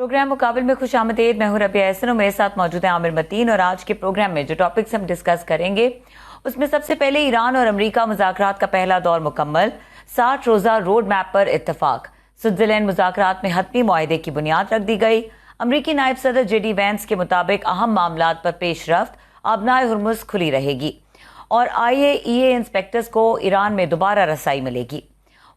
Programme مقابل میں خوش آمدید. میں ہوں ربیہ احسن اور میرے ساتھ موجود ہیں عامر متین. اور آج کے پروگرام میں جو ٹاپکس ہم ڈسکس کریں گے اس میں سب سے پہلے ایران اور امریکہ مذاکرات کا پہلا دور مکمل, 60 روزہ روڈ میپ پر اتفاق, سوئٹزرلینڈ مذاکرات میں حتمی معاہدے کی بنیاد رکھ دی گئی, امریکی نائب صدر جے ڈی وینس کے مطابق اہم معاملات پر پیش رفت, آبنائے ہرمز کھلی رہے گی, اور IAEA انسپیکٹرز کو ایران میں دوبارہ رسائی ملے گی.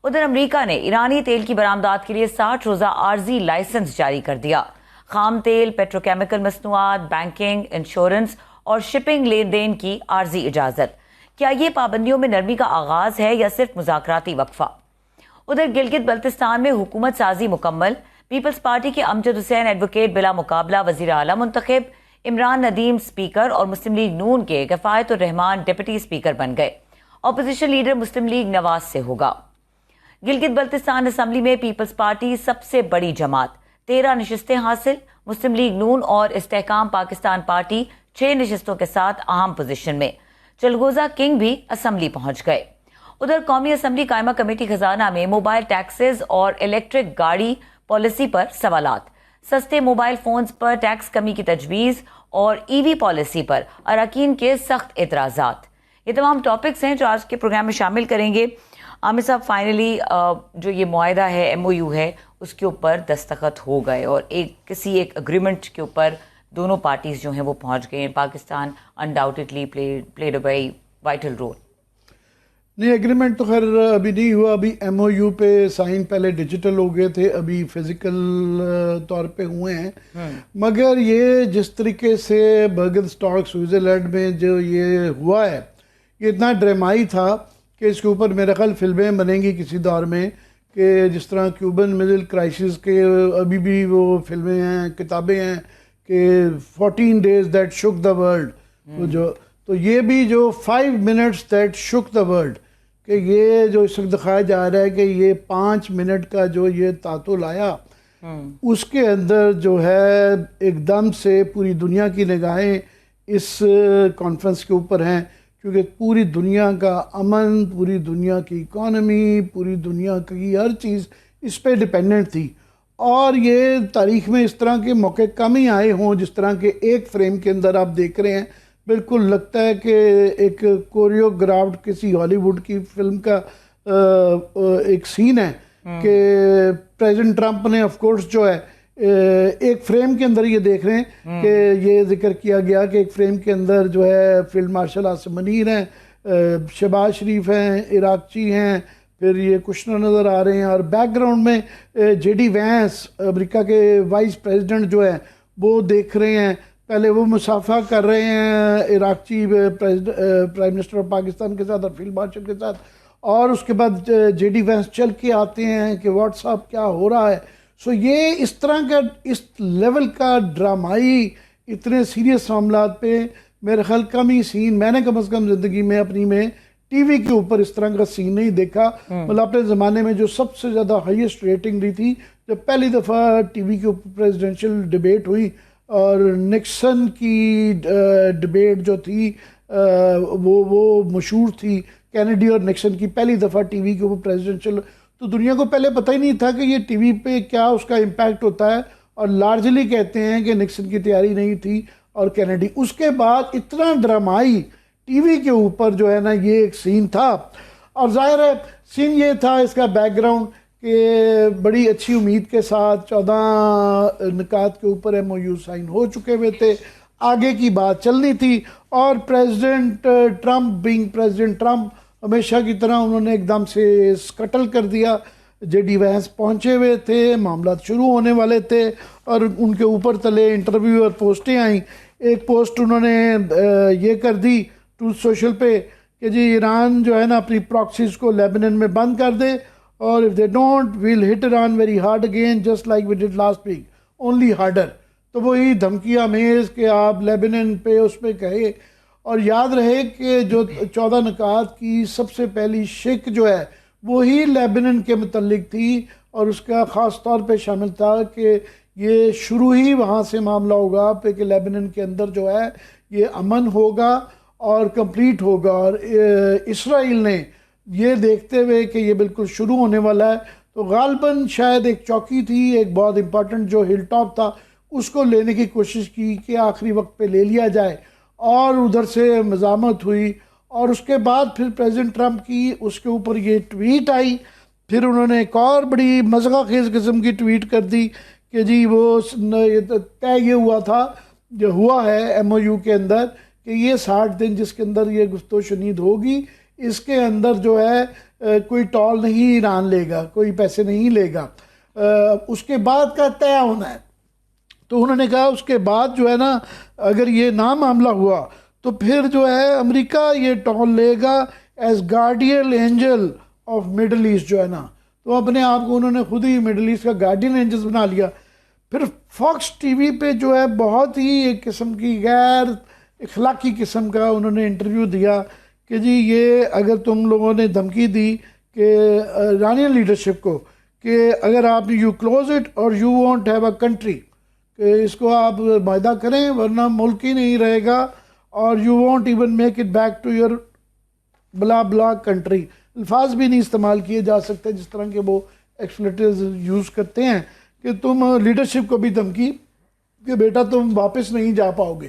ادھر امریکہ نے ایرانی تیل کی برآمدات کے لیے 60 روزہ عارضی لائسنس جاری کر دیا. خام تیل, پیٹروکیمیکل مصنوعات, بینکنگ, انشورنس اور شپنگ لین دین کی عارضی اجازت. کیا یہ پابندیوں میں نرمی کا آغاز ہے یا صرف مذاکراتی وقفہ؟ ادھر گلگت بلتستان میں حکومت سازی مکمل, پیپلز پارٹی کے امجد حسین ایڈوکیٹ بلا مقابلہ وزیر اعلیٰ منتخب, عمران ندیم سپیکر اور مسلم لیگ نون کے کفایت الرحمان ڈپٹی سپیکر بن گئے. اپوزیشن لیڈر مسلم لیگ نواز سے ہوگا. گلگت بلتستان اسمبلی میں پیپلز پارٹی سب سے بڑی جماعت, 13 نشستیں حاصل, مسلم لیگ نون اور استحکام پاکستان پارٹی 6 نشستوں کے ساتھ اہم پوزیشن میں. چلغوزہ کنگ بھی اسمبلی پہنچ گئے. ادھر قومی اسمبلی قائمہ کمیٹی خزانہ میں موبائل ٹیکسز اور الیکٹرک گاڑی پالیسی پر سوالات, سستے موبائل فونز پر ٹیکس کمی کی تجویز اور EV پالیسی پر اراکین کے سخت اعتراضات. یہ تمام ٹاپکس ہیں جو آج کے پروگرام میں شامل کریں گے. عامر صاحب, فائنلی جو یہ معاہدہ ہے, MOU ہے, اس کے اوپر دستخط ہو گئے اور کسی ایک اگریمنٹ کے اوپر دونوں پارٹیز جو ہیں وہ پہنچ گئے ہیں. Pakistan undoubtedly played a very vital role. نہیں, ایگریمنٹ تو خیر ابھی نہیں ہوا. ابھی MOU پہ سائن پہلے ڈیجیٹل ہو گئے تھے, ابھی فزیکل طور پہ ہوئے ہیں. مگر یہ جس طریقے سے برگنسٹاک سوئٹزرلینڈ میں جو یہ ہوا ہے, یہ اتنا ڈرامائی تھا کہ اس کے اوپر میرا خیال فلمیں بنیں گی کسی دور میں, کہ جس طرح کیوبن میزائل کرائسس کے ابھی بھی وہ فلمیں ہیں, کتابیں ہیں کہ 14 days that shook the world. تو یہ بھی جو 5 minutes that shook the world, کہ یہ جو اس وقت دکھایا جا رہا ہے کہ یہ 5 منٹ کا جو یہ تعطل آیا, اس کے اندر جو ہے ایک دم سے پوری دنیا کی نگاہیں اس کانفرنس کے اوپر ہیں, کیونکہ پوری دنیا کا امن, پوری دنیا کی اکانومی, پوری دنیا کی ہر چیز اس پہ ڈیپینڈنٹ تھی. اور یہ تاریخ میں اس طرح کے موقع کم ہی آئے ہوں جس طرح کے ایک فریم کے اندر آپ دیکھ رہے ہیں. بالکل لگتا ہے کہ ایک کوریوگرافڈ کسی ہالی ووڈ کی فلم کا ایک سین ہے کہ پریزیڈنٹ ٹرمپ نے آف کورس جو ہے ایک فریم کے اندر یہ دیکھ رہے ہیں کہ یہ ذکر کیا گیا کہ ایک فریم کے اندر جو ہے فیلڈ مارشل عاصم منیر ہیں, شہباز شریف ہیں, عراقچی ہیں, پھر یہ کشنر نظر آ رہے ہیں, اور بیک گراؤنڈ میں JD وینس امریکہ کے وائس پریزیڈنٹ جو ہے وہ دیکھ رہے ہیں. پہلے وہ مصافحہ کر رہے ہیں Araghchi prime minister of Pakistan کے ساتھ اور فیلڈ مارشل کے ساتھ, اور اس کے بعد JD وینس چل کے آتے ہیں کہ واٹس اپ کیا ہو رہا ہے. سو یہ اس طرح کا اس لیول کا ڈرامائی اتنے سیریس معاملات پہ میرے خیال کم ہی سین میں نے کم از کم زندگی میں اپنی میں ٹی وی کے اوپر اس طرح کا سین نہیں دیکھا. مطلب اپنے زمانے میں جو سب سے زیادہ ہائیسٹ ریٹنگ دی تھی جب پہلی دفعہ ٹی وی کے اوپر پریزیڈنشل ڈیبیٹ ہوئی, اور نکسن کی ڈیبیٹ جو تھی وہ مشہور تھی, کینیڈی اور نکسن کی پہلی دفعہ ٹی وی کے اوپر پریزیڈنشل. تو دنیا کو پہلے پتہ ہی نہیں تھا کہ یہ ٹی وی پہ کیا اس کا امپیکٹ ہوتا ہے, اور لارجلی کہتے ہیں کہ نکسن کی تیاری نہیں تھی اور کینیڈی. اس کے بعد اتنا ڈرامائی ٹی وی کے اوپر جو ہے نا یہ ایک سین تھا, اور ظاہر ہے سین یہ تھا اس کا بیک گراؤنڈ کہ بڑی اچھی امید کے ساتھ 14 نکات کے اوپر MOU سائن ہو چکے ہوئے تھے, آگے کی بات چلنی تھی. اور president Trump being president Trump ہمیشہ کی طرح انہوں نے ایک دم سے اسکٹل کر دیا. JD وینس پہنچے ہوئے تھے, معاملات شروع ہونے والے تھے, اور ان کے اوپر تلے انٹرویو اور پوسٹیں آئیں. ایک پوسٹ انہوں نے یہ کر دی ٹروتھ سوشل پہ کہ جی ایران جو ہے نا اپنی پراکسیز کو لیبنن میں بند کر دے, اور if they don't we'll hit Iran very hard again just like we did last week, only harder. تو وہی دھمکیاں میز کہ آپ لیبنن پہ اس پہ کہے. اور یاد رہے کہ جو 14 نکات کی سب سے پہلی شک جو ہے وہی لیبنن کے متعلق تھی, اور اس کا خاص طور پہ شامل تھا کہ یہ شروع ہی وہاں سے معاملہ ہوگا پہ کہ لیبنن کے اندر جو ہے یہ امن ہوگا اور کمپلیٹ ہوگا. اور اسرائیل نے یہ دیکھتے ہوئے کہ یہ بالکل شروع ہونے والا ہے تو تو غالباً شاید ایک چوکی تھی، ایک بہت امپورٹنٹ جو ہل ٹاپ تھا، اس کو لینے کی کوشش کی کہ آخری وقت پہ لے لیا جائے، اور ادھر سے مزاحمت ہوئی. اور اس کے بعد پھر پریزیڈنٹ ٹرمپ کی اس کے اوپر یہ ٹویٹ آئی. پھر انہوں نے ایک اور بڑی مذاق خیز قسم کی ٹویٹ کر دی کہ جی وہ طے یہ ہوا تھا، جو ہوا ہے ایم او یو کے اندر، کہ یہ 60 دن جس کے اندر یہ گفت و شنید ہوگی، اس کے اندر جو ہے کوئی ٹول نہیں ایران لے گا، کوئی پیسے نہیں لے گا، اس کے بعد کا طے ہونا ہے. تو انہوں نے کہا اس کے بعد جو ہے نا، اگر یہ نہ معاملہ ہوا تو پھر جو ہے امریکہ یہ ٹول لے گا as guardian angel of Middle East جو ہے نا. تو اپنے آپ کو انہوں نے خود ہی مڈل ایسٹ کا گارڈین اینجل بنا لیا. پھر فاکس ٹی وی پہ جو ہے بہت ہی ایک قسم کی غیر اخلاقی قسم کا انہوں نے انٹرویو دیا کہ جی یہ اگر تم لوگوں نے دھمکی دی کہ ایرانین لیڈرشپ کو کہ اگر آپ یو کلوز اٹ اور you want have a country, کہ اس کو آپ معاہدہ کریں ورنہ ملک ہی نہیں رہے گا، اور you want even make it back to your blah blah country. الفاظ بھی نہیں استعمال کیے جا سکتے جس طرح کے وہ ایکسپلیٹیوز یوز کرتے ہیں، کہ تم لیڈرشپ کو بھی دھمکی کہ بیٹا تم واپس نہیں جا پاؤ گے.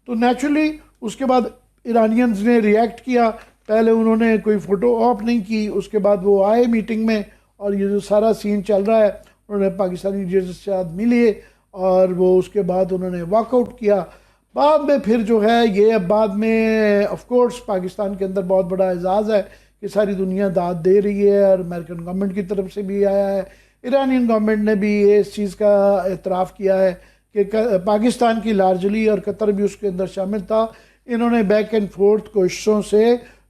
تو نیچرلی اس کے بعد ایرانینز نے ریئیکٹ کیا. پہلے انہوں نے کوئی فوٹو آپ نہیں کی، اس کے بعد وہ آئے میٹنگ میں، اور یہ جو سارا سین چل رہا ہے انہوں نے پاکستانی لیڈرز سے آدمی لیے، اور وہ اس کے بعد انہوں نے واک آؤٹ کیا. بعد میں پھر جو ہے یہ اب بعد میں آف کورس پاکستان کے اندر بہت بڑا اعزاز ہے کہ ساری دنیا داد دے رہی ہے، اور امریکن گورنمنٹ کی طرف سے بھی آیا ہے، ایرانین گورنمنٹ نے بھی اس چیز کا اعتراف کیا ہے کہ پاکستان کی لارجلی، اور قطر بھی اس کے اندر شامل تھا، انہوں نے بیک اینڈ فورتھ کوششوں سے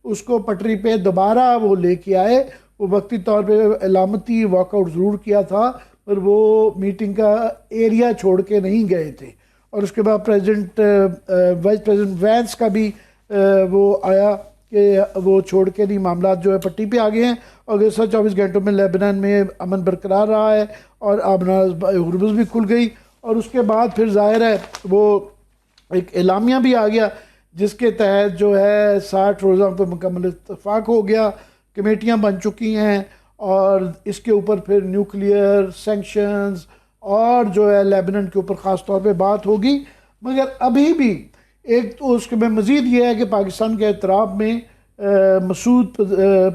اس کو پٹری پہ دوبارہ وہ لے کے آئے. وہ وقتی طور پہ علامتی واک آؤٹ ضرور کیا تھا، پر وہ میٹنگ کا ایریا چھوڑ کے نہیں گئے تھے. اور اس کے بعد وائس پریزیڈنٹ وینس کا بھی وہ آیا کہ وہ چھوڑ کے نہیں، معاملات جو ہے پٹی پہ آ گئے ہیں، اور اگلے 24 گھنٹوں میں لیبنان میں امن برقرار رہا ہے، اور ہرمز بھی کھل گئی. اور اس کے بعد پھر ظاہر ہے وہ ایک اعلامیہ بھی آ گیا جس کے تحت جو ہے 60 روزہ پہ مکمل اتفاق ہو گیا، کمیٹیاں بن چکی ہیں، اور اس کے اوپر پھر نیوکلیئر سینکشنز اور جو ہے لیبنان کے اوپر خاص طور پہ بات ہوگی. مگر ابھی بھی ایک تو اس کے میں مزید یہ ہے کہ پاکستان کے اعتراف میں مسعود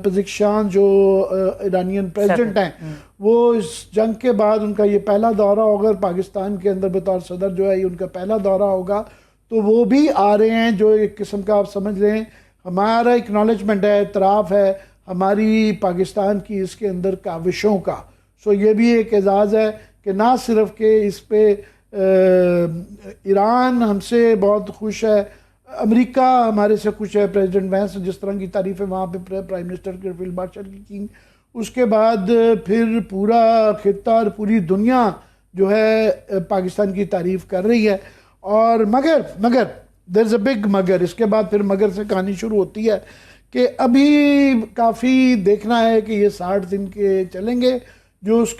پزشکیان جو ایرانین پریزیڈنٹ ہیں، وہ اس جنگ کے بعد ان کا یہ پہلا دورہ ہوگا، پاکستان کے اندر بطور صدر جو ہے یہ ان کا پہلا دورہ ہوگا. تو وہ بھی آ رہے ہیں، جو ایک قسم کا آپ سمجھ لیں ہمارا اکنالجمنٹ ہے، اعتراف ہے ہماری پاکستان کی اس کے اندر کاوشوں کا. سو یہ بھی ایک اعزاز ہے کہ نہ صرف کہ اس پہ ایران ہم سے بہت خوش ہے، امریکہ ہمارے سے خوش ہے، پریزیڈنٹ وینس جس طرح کی تعریفیں وہاں پہ پرائم منسٹر کے فیلڈ مارشل کی، اس کے بعد پھر پورا خطہ اور پوری دنیا جو ہے پاکستان کی تعریف کر رہی ہے. اور مگر دیر از اے بگ مگر، اس کے بعد پھر مگر سے کہانی شروع ہوتی ہے کہ ابھی کافی دیکھنا ہے کہ یہ 60 دن کے چلیں گے. جو اس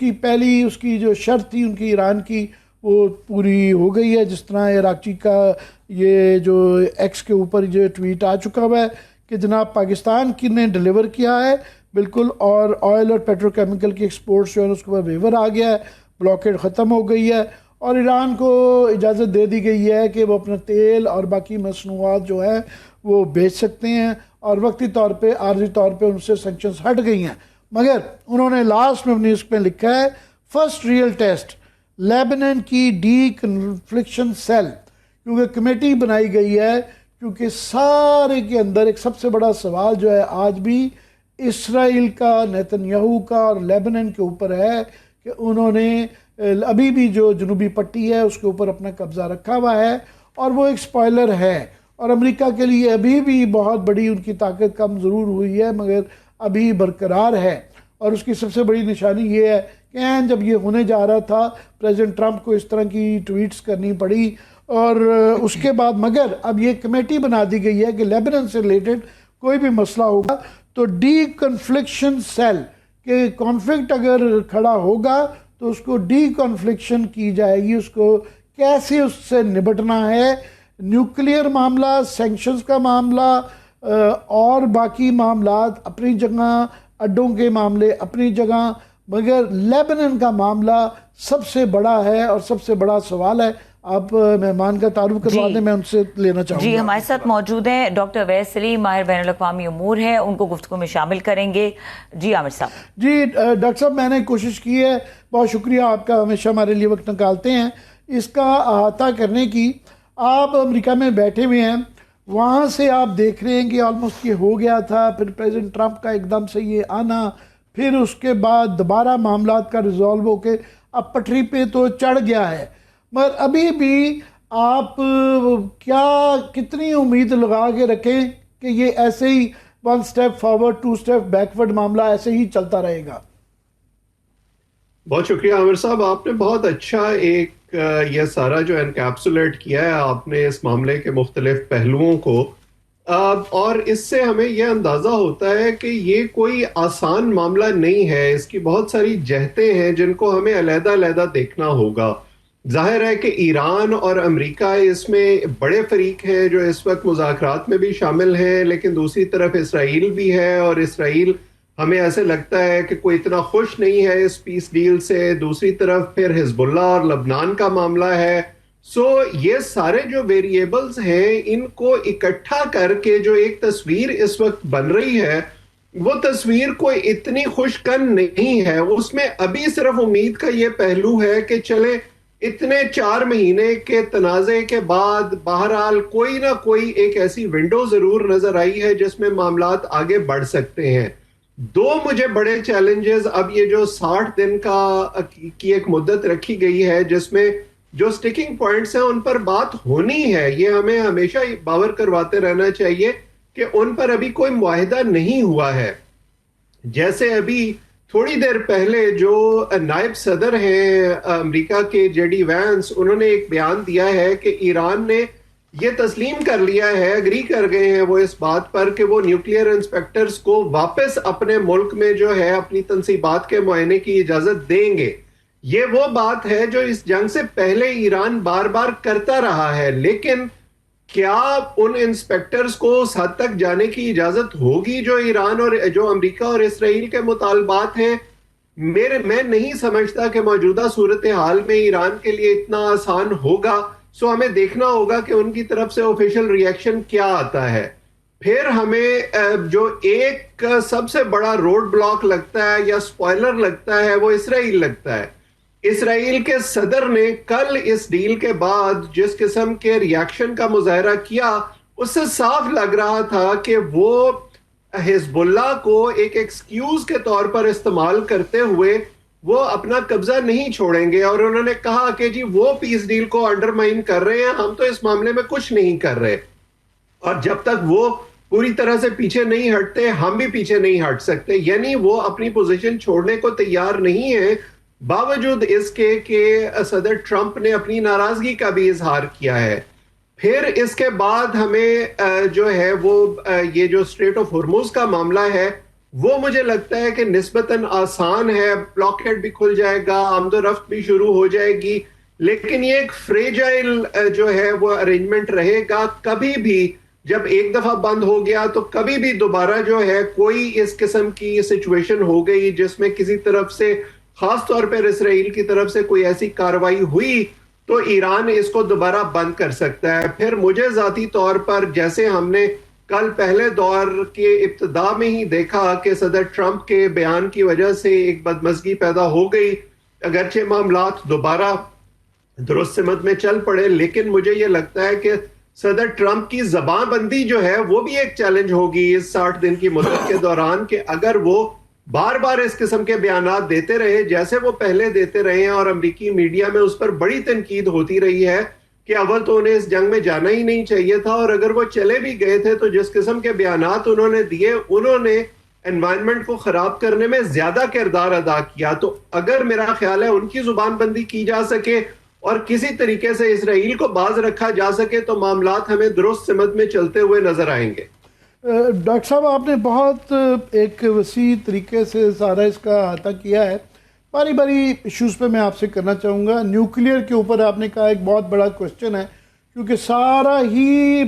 کی جو شرط تھی ان کی ایران کی، وہ پوری ہو گئی ہے. جس طرح عراقی کا یہ جو ایکس کے اوپر جو ٹویٹ آ چکا ہوا ہے کہ جناب پاکستان کی نے ڈیلیور کیا ہے بالکل، اور آئل اور پیٹرو کیمیکل کی ایکسپورٹس جو ہے اس کے اوپر ویور آ گیا ہے، بلاکیڈ ختم ہو گئی ہے، اور ایران کو اجازت دے دی گئی ہے کہ وہ اپنا تیل اور باقی مصنوعات جو ہے وہ بیچ سکتے ہیں، اور وقتی طور پہ عارضی طور پہ ان سے سینکشنز ہٹ گئی ہیں. مگر انہوں نے لاسٹ میں اپنی اس پہ لکھا ہے فرسٹ ریئل ٹیسٹ لیبنان کی ڈی کنفلکشن سیل، کیونکہ کمیٹی بنائی گئی ہے، کیونکہ سارے کے اندر ایک سب سے بڑا سوال جو ہے آج بھی اسرائیل کا، نیتن یاہو کا اور لیبنان کے اوپر ہے کہ انہوں نے ابھی بھی جو جنوبی پٹی ہے اس کے اوپر اپنا قبضہ رکھا ہوا ہے، اور وہ ایک سپوائلر ہے، اور امریکہ کے لیے ابھی بھی بہت بڑی ان کی طاقت کم ضرور ہوئی ہے مگر ابھی برقرار ہے. اور اس کی سب سے بڑی نشانی یہ ہے کہ جب یہ ہونے جا رہا تھا پریزیڈنٹ ٹرمپ کو اس طرح کی ٹویٹس کرنی پڑی، اور اس کے بعد مگر اب یہ کمیٹی بنا دی گئی ہے کہ لیبنان سے ریلیٹڈ کوئی بھی مسئلہ ہوگا تو ڈی کنفلکشن سیل، کہ کانفلکٹ اگر کھڑا ہوگا تو اس کو ڈی کنفلکشن کی جائے گی، اس کو کیسے اس سے نبٹنا ہے، نیوکلیئر معاملہ، سینکشنز کا معاملہ اور باقی معاملات اپنی جگہ، اڈوں کے معاملے اپنی جگہ، مگر لیبنان کا معاملہ سب سے بڑا ہے اور سب سے بڑا سوال ہے. آپ مہمان کا تعارف کروا دیں, میں ان سے لینا چاہوں گا. جی ہمارے ساتھ موجود ہیں ڈاکٹر اویس سلیم, ماہر بین الاقوامی امور ہیں, ان کو گفتگو میں شامل کریں گے. جی عامر صاحب. جی ڈاکٹر صاحب, میں نے کوشش کی ہے, بہت شکریہ آپ کا, ہمیشہ ہمارے لیے وقت نکالتے ہیں اس کا احاطہ کرنے کی. آپ امریکہ میں بیٹھے ہوئے ہیں, وہاں سے آپ دیکھ رہے ہیں کہ آلموسٹ یہ ہو گیا تھا, پھر پریزیڈنٹ ٹرمپ کا ایک دم سے یہ آنا, پھر اس کے بعد دوبارہ معاملات کا ریزالو ہو کے اب پٹری پہ تو چڑھ گیا ہے. مگر ابھی بھی آپ کتنی امید لگا کے رکھیں کہ یہ ایسے ہی 1 سٹیپ فارورڈ 2 سٹیپ بیکورڈ معاملہ ایسے ہی چلتا رہے گا؟ بہت شکریہ عامر صاحب, آپ نے بہت اچھا ایک یہ سارا جو انکیپسولیٹ کیا ہے آپ نے اس معاملے کے مختلف پہلوؤں کو, اور اس سے ہمیں یہ اندازہ ہوتا ہے کہ یہ کوئی آسان معاملہ نہیں ہے. اس کی بہت ساری جہتیں ہیں جن کو ہمیں علیحدہ علیحدہ دیکھنا ہوگا. ظاہر ہے کہ ایران اور امریکہ اس میں بڑے فریق ہیں جو اس وقت مذاکرات میں بھی شامل ہیں, لیکن دوسری طرف اسرائیل بھی ہے, اور اسرائیل ہمیں ایسے لگتا ہے کہ کوئی اتنا خوش نہیں ہے اس پیس ڈیل سے. دوسری طرف پھر حزب اللہ اور لبنان کا معاملہ ہے. سو یہ سارے جو ویریبلز ہیں ان کو اکٹھا کر کے جو ایک تصویر اس وقت بن رہی ہے, وہ تصویر کوئی اتنی خوش کن نہیں ہے. اس میں ابھی صرف امید کا یہ پہلو ہے کہ چلے اتنے 4 مہینے کے تنازع کے بعد بہرحال کوئی نہ کوئی ایک ایسی ونڈو ضرور نظر آئی ہے جس میں معاملات آگے بڑھ سکتے ہیں. 2 مجھے بڑے چیلنجز, اب یہ جو 60 دن کی ایک مدت رکھی گئی ہے جس میں جو سٹیکنگ پوائنٹس ہیں ان پر بات ہونی ہے, یہ ہمیں ہمیشہ باور کرواتے رہنا چاہیے کہ ان پر ابھی کوئی معاہدہ نہیں ہوا ہے. جیسے ابھی تھوڑی دیر پہلے جو نائب صدر ہیں امریکہ کے جے ڈی وینس, انہوں نے ایک بیان دیا ہے کہ ایران نے یہ تسلیم کر لیا ہے, اگری کر گئے ہیں وہ اس بات پر کہ وہ نیوکلیئر انسپیکٹرز کو واپس اپنے ملک میں جو ہے اپنی تنصیبات کے معائنے کی اجازت دیں گے. یہ وہ بات ہے جو اس جنگ سے پہلے ایران بار بار کرتا رہا ہے, لیکن کیا ان انسپیکٹرز کو اس حد تک جانے کی اجازت ہوگی جو ایران اور جو امریکہ اور اسرائیل کے مطالبات ہیں؟ میں نہیں سمجھتا کہ موجودہ صورتحال میں ایران کے لیے اتنا آسان ہوگا. سو ہمیں دیکھنا ہوگا کہ ان کی طرف سے آفیشیل ریئیکشن کیا آتا ہے. پھر ہمیں جو ایک سب سے بڑا روڈ بلاک لگتا ہے یا سپوائلر لگتا ہے وہ اسرائیل لگتا ہے. اسرائیل کے صدر نے کل اس ڈیل کے بعد جس قسم کے ریاکشن کا مظاہرہ کیا, اس سے صاف لگ رہا تھا کہ وہ حزب اللہ کو ایک ایکسکیوز کے طور پر استعمال کرتے ہوئے وہ اپنا قبضہ نہیں چھوڑیں گے, اور انہوں نے کہا کہ جی وہ پیس ڈیل کو انڈرمائن کر رہے ہیں, ہم تو اس معاملے میں کچھ نہیں کر رہے, اور جب تک وہ پوری طرح سے پیچھے نہیں ہٹتے ہم بھی پیچھے نہیں ہٹ سکتے. یعنی وہ اپنی پوزیشن چھوڑنے کو تیار نہیں ہے, باوجود اس کے کہ صدر ٹرمپ نے اپنی ناراضگی کا بھی اظہار کیا ہے. پھر اس کے بعد ہمیں جو ہے وہ یہ جو اسٹریٹ آف ہرمز کا معاملہ ہے وہ مجھے لگتا ہے کہ نسبتاً آسان ہے, بلاک ہیڈ بھی کھل جائے گا, آمد و رفت بھی شروع ہو جائے گی, لیکن یہ ایک فریجائل جو ہے وہ ارینجمنٹ رہے گا. کبھی بھی جب ایک دفعہ بند ہو گیا تو کبھی بھی دوبارہ جو ہے کوئی اس قسم کی سچویشن ہو گئی جس میں کسی طرف سے خاص طور پر اسرائیل کی طرف سے کوئی ایسی کارروائی ہوئی تو ایران اس کو دوبارہ بند کر سکتا ہے. پھر مجھے ذاتی طور پر جیسے ہم نے کل پہلے دور کے ابتدا میں ہی دیکھا کہ صدر ٹرمپ کے بیان کی وجہ سے ایک بدمزگی پیدا ہو گئی, اگرچہ معاملات دوبارہ درست سمت میں چل پڑے, لیکن مجھے یہ لگتا ہے کہ صدر ٹرمپ کی زبان بندی جو ہے وہ بھی ایک چیلنج ہوگی اس 60 دن کی مدت کے دوران, کہ اگر وہ بار بار اس قسم کے بیانات دیتے رہے جیسے وہ پہلے دیتے رہے ہیں, اور امریکی میڈیا میں اس پر بڑی تنقید ہوتی رہی ہے کہ اول تو انہیں اس جنگ میں جانا ہی نہیں چاہیے تھا, اور اگر وہ چلے بھی گئے تھے تو جس قسم کے بیانات انہوں نے دیے انہوں نے انوائرمنٹ کو خراب کرنے میں زیادہ کردار ادا کیا. تو اگر میرا خیال ہے ان کی زبان بندی کی جا سکے اور کسی طریقے سے اسرائیل کو باز رکھا جا سکے تو معاملات ہمیں درست سمت میں چلتے ہوئے نظر آئیں گے. ڈاکٹر صاحب آپ نے بہت ایک وسیع طریقے سے سارا اس کا احاطہ کیا ہے. باری باری ایشوز پہ میں آپ سے کرنا چاہوں گا. نیوکلیئر کے اوپر آپ نے کہا ایک بہت بڑا کوشچن ہے, کیونکہ سارا ہی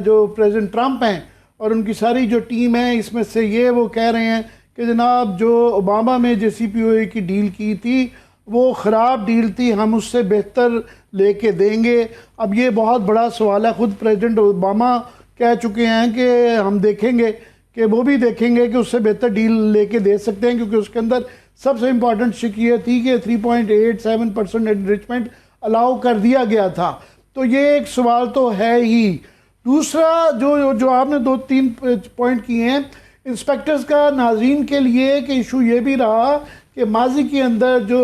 جو پریزیڈنٹ ٹرمپ ہیں اور ان کی ساری جو ٹیم ہے اس میں سے یہ وہ کہہ رہے ہیں کہ جناب جو اوباما میں JCPOA کی ڈیل کی تھی وہ خراب ڈیل تھی, ہم اس سے بہتر لے کے دیں گے. اب یہ بہت بڑا سوال ہے, خود پریزیڈنٹ اوباما کہہ چکے ہیں کہ ہم دیکھیں گے, کہ وہ بھی دیکھیں گے کہ اس سے بہتر ڈیل لے کے دے سکتے ہیں, کیونکہ اس کے اندر سب سے امپورٹنٹ شک یہ تھی کہ 3.87% انرچمنٹ الاؤ کر دیا گیا تھا. تو یہ ایک سوال تو ہے ہی. دوسرا جو آپ نے 2-3 پوائنٹ کیے ہیں انسپیکٹرز کا, ناظرین کے لیے کہ ایشو یہ بھی رہا کہ ماضی کے اندر جو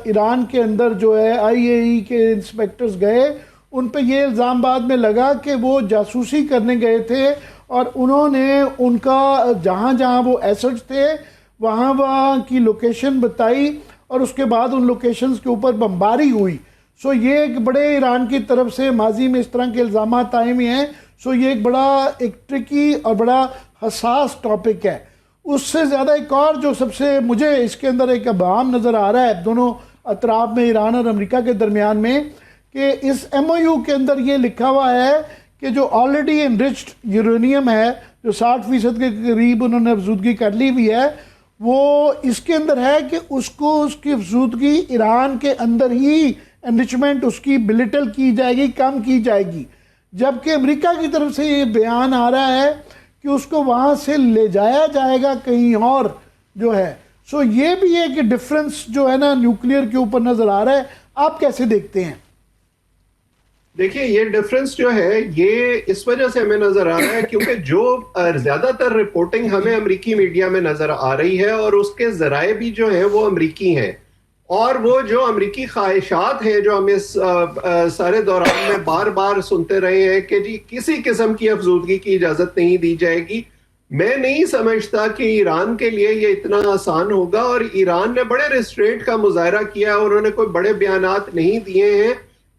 ایران کے اندر جو ہے IAEA کے انسپیکٹرز گئے, ان پہ یہ الزام بعد میں لگا کہ وہ جاسوسی کرنے گئے تھے اور انہوں نے ان کا جہاں جہاں وہ ایسٹس تھے وہاں کی لوکیشن بتائی اور اس کے بعد ان لوکیشنز کے اوپر بمباری ہوئی. سو یہ ایک بڑے ایران کی طرف سے ماضی میں اس طرح کے الزامات آئے ہوئے ہیں. سو یہ ایک بڑا ایک ٹرکی اور بڑا حساس ٹاپک ہے. اس سے زیادہ ایک اور جو سب سے مجھے اس کے اندر ایک ابہام نظر آ رہا ہے دونوں اطراف میں, ایران اور امریکہ کے درمیان میں, کہ اس MOU کے اندر یہ لکھا ہوا ہے کہ جو آلریڈی انرچڈ یورینیم ہے, جو 60% کے قریب انہوں نے افزودگی کر لی ہوئی ہے, وہ اس کے اندر ہے کہ اس کو اس کی افزودگی ایران کے اندر ہی انرچمنٹ اس کی بلٹل کی جائے گی, کم کی جائے گی. جبکہ امریکہ کی طرف سے یہ بیان آ رہا ہے کہ اس کو وہاں سے لے جایا جائے گا کہیں اور جو ہے. سو یہ بھی ایک ڈفرنس جو ہے نا نیوکلیئر کے اوپر نظر آ رہا ہے. آپ کیسے دیکھتے ہیں؟ دیکھیے یہ ڈفرنس جو ہے یہ اس وجہ سے ہمیں نظر آ رہا ہے کیونکہ جو زیادہ تر رپورٹنگ ہمیں امریکی میڈیا میں نظر آ رہی ہے اور اس کے ذرائع بھی جو ہیں وہ امریکی ہیں, اور وہ جو امریکی خواہشات ہیں جو ہم اس سارے دوران میں بار بار سنتے رہے ہیں کہ جی کسی قسم کی افزودگی کی اجازت نہیں دی جائے گی. میں نہیں سمجھتا کہ ایران کے لیے یہ اتنا آسان ہوگا, اور ایران نے بڑے ریسٹرینٹ کا مظاہرہ کیا, انہوں نے کوئی بڑے بیانات نہیں دیے ہیں.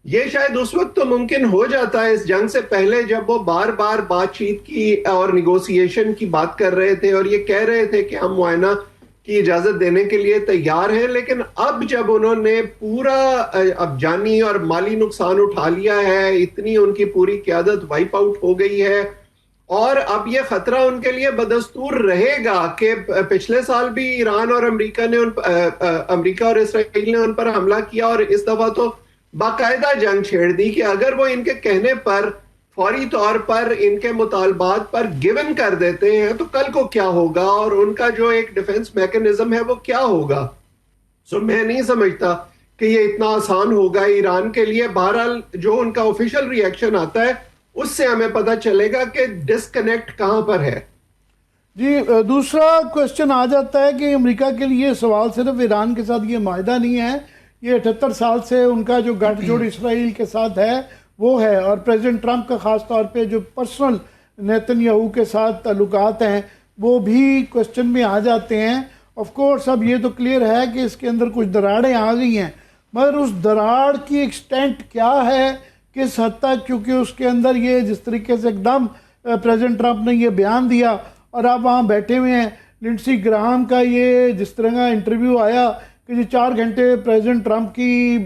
یہ شاید اس وقت تو ممکن ہو جاتا ہے اس جنگ سے پہلے جب وہ بار بار بات چیت کی اور نیگوسیشن کی بات کر رہے تھے اور یہ کہہ رہے تھے کہ ہم معائنہ کی اجازت دینے کے لیے تیار ہیں. لیکن اب جب انہوں نے پورا اب جانی اور مالی نقصان اٹھا لیا ہے, اتنی ان کی پوری قیادت وائپ آؤٹ ہو گئی ہے, اور اب یہ خطرہ ان کے لیے بدستور رہے گا کہ پچھلے سال بھی ایران اور امریکہ اور اسرائیل نے ان پر حملہ کیا, اور اس دفعہ تو باقاعدہ جنگ چھیڑ دی کہ اگر وہ ان کے کہنے پر فوری طور پر ان کے مطالبات پر گیون کر دیتے ہیں تو کل کو کیا ہوگا, اور ان کا جو ایک ڈیفنس میکنزم ہے وہ کیا ہوگا. سو میں نہیں سمجھتا کہ یہ اتنا آسان ہوگا ایران کے لیے. بہرحال جو ان کا آفیشیل ری ایکشن آتا ہے اس سے ہمیں پتہ چلے گا کہ ڈسکنیکٹ کہاں پر ہے. جی دوسرا کوشچن آ جاتا ہے کہ امریکہ کے لیے سوال صرف ایران کے ساتھ یہ معاہدہ نہیں ہے, یہ 78 سال سے ان کا جو گٹھ جوڑ اسرائیل کے ساتھ ہے وہ ہے, اور پریزیڈنٹ ٹرمپ کا خاص طور پہ جو پرسنل نیتن یاہو کے ساتھ تعلقات ہیں وہ بھی کوشچن میں آ جاتے ہیں. آف کورس اب یہ تو کلیئر ہے کہ اس کے اندر کچھ دراڑیں آ گئی ہیں, مگر اس دراڑ کی ایکسٹینٹ کیا ہے, کس حد تک, کیونکہ اس کے اندر یہ جس طریقے سے ایک دم پریزیڈنٹ ٹرمپ نے یہ بیان دیا اور آپ وہاں بیٹھے ہوئے ہیں, لنڈسی گراہم کا یہ جس طرح کا انٹرویو آیا کہ جی 4 گھنٹے پریزیڈنٹ ٹرمپ کی